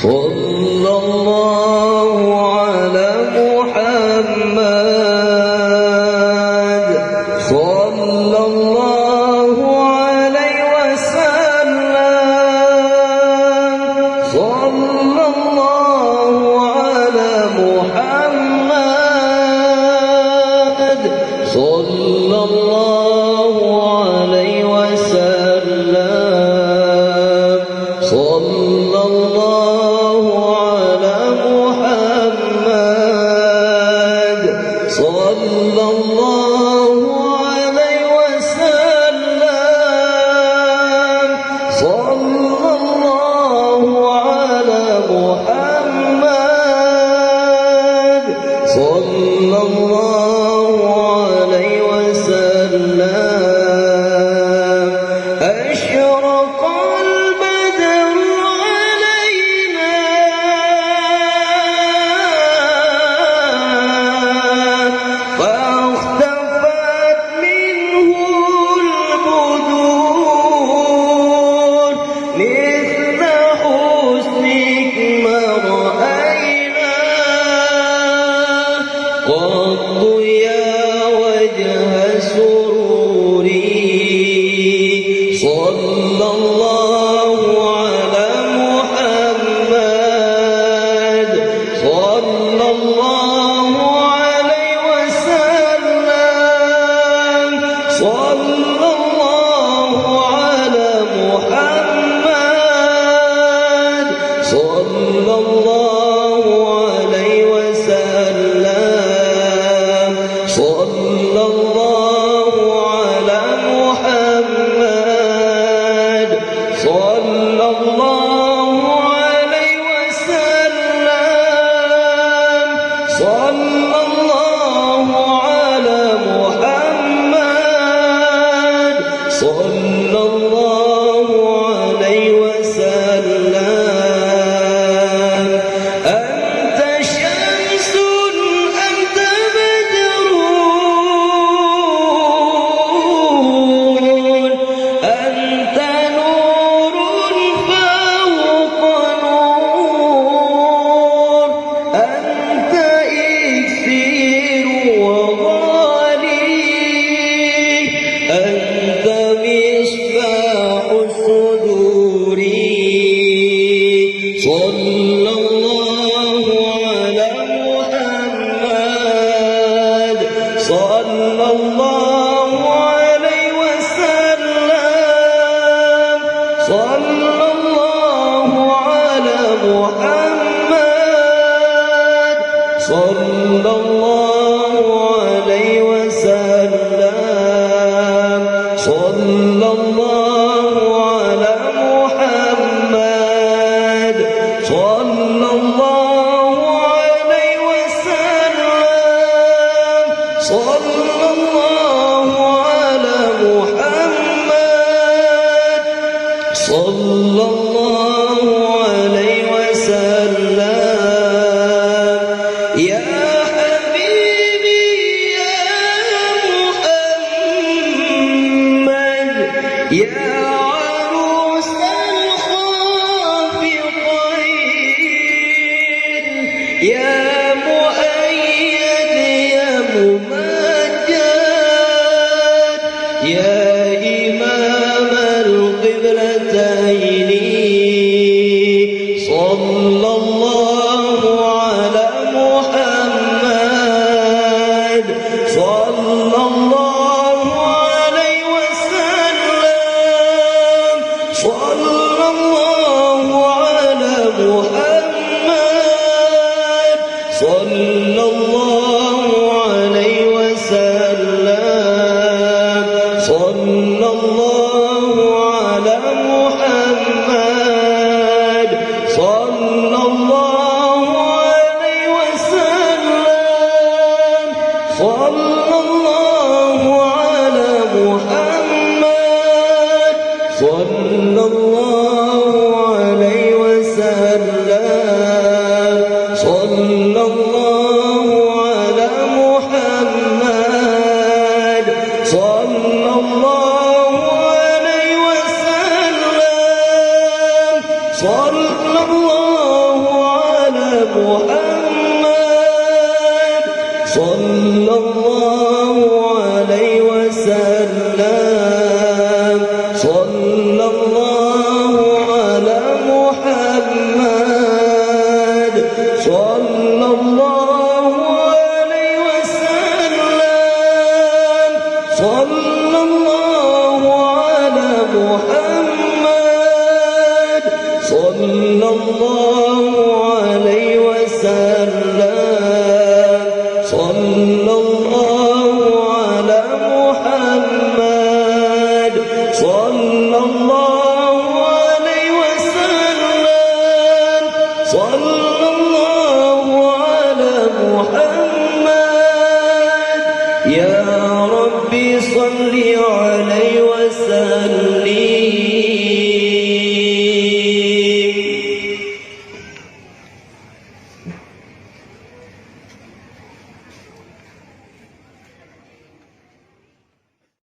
صلى الله على محمد صلى الله عليه وسلم صلى الله على محمد صلى الله عليه وسلم صلى الله على محمد صلى الله عليه وسلم صلى الله على محمد صلى الله عليه وسلم أشرق البدر علينا فاختفت منه البدور مثل حسنك ما رأينا قط يا وجه سروري صلى الله على محمد صلى الله عليه وسلم صلى الله على محمد صلى الله عليه وسلم صلى الله على محمد صلى الله عليه وسلم صلى الله على محمد صلى الله عليه وسلم أنت شمس أنت بدر أنت نور فوق نور أنت إكسير وغالي أنت مصباح الصدور صلى الله على محمد صلى الله عليه وسلم صلى الله على محمد صلى الله عليه وسلم صلى الله على محمد صلى الله عليه وسلم صلى الله على محمد صلى الله عليه وسلم يا حبيبي يا محمد يا عروس الخافقين يا مؤيد يا ممجد يا إمام القبلتين صلى الله على محمد صلى الله عليه وسلم صلى الله على محمد صلى الله عليه وسلم صلى الله على محمد صلى الله عليه وسلم صلى الله على محمد صلى الله عليه وسلم صلى الله على محمد صلى الله عليه وسلم صلى الله محمد صلى الله عليه وسلم صلى الله على محمد صلى الله عليه وسلم صلى الله على محمد صلى الله عليه وسلم صلى الله على محمد يا ربي صل